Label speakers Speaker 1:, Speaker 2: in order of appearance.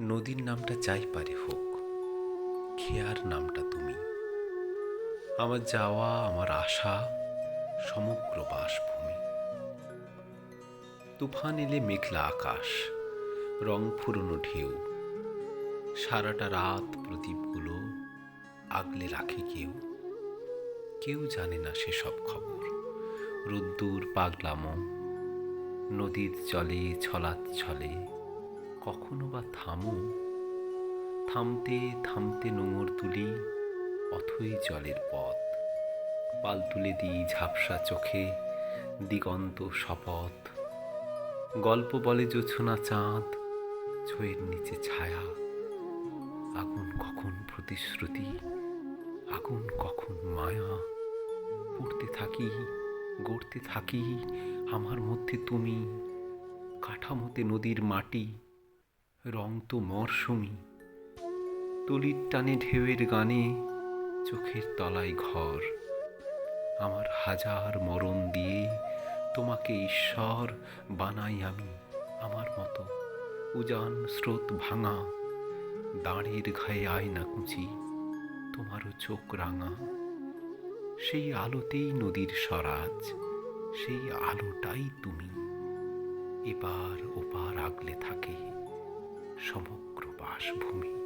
Speaker 1: নদীর নামটা যাই পারে হোক, খেয়ার নামটা তুমি। আমার যাওয়া, আমার আশা, সমগ্র বাসভূমি। তুফান এলে মেঘলা আকাশ, রং ফুরোনো ঢেউ, সারাটা রাত প্রদীপগুলো আগলে রাখে কেউ। কেউ জানে না সেসব খবর। রোদ্দুর পাগলামো, নদীর জলে ছলাচ্ছলে কখনো বা থামো। থামতে থামতে নোঙর তুলি অথই জলের পথ। পাল তুলে দিই ঝাপসা চোখে দিগন্ত শপথ। গল্প বলে জোছনা চাঁদ, ছইয়ের নিচে ছায়া। আগুন কখন প্রতিশ্রুতি, আগুন কখন মায়া। পড়তে থাকি, গড়তে থাকি আমার মধ্যে তুমি। কাঠামোতে নদীর মাটি, রং তো মরশুমি। তলির টানে ঢেউয়ের গানে চোখের তলায় ঘর। আমার হাজার মরণ দিয়ে তোমাকে ঈশ্বর বানাই আমি আমার মতো। উজান স্রোত ভাঙা, দাঁড়ের ঘায়ে আয়না কুঁচি, তোমারও চোখ রাঙা। সেই আলোতেই নদীর স্বরাজ, সেই আলোটাই তুমি। এপার ওপার আগলে থাকে সমগ্র বাসভূমি।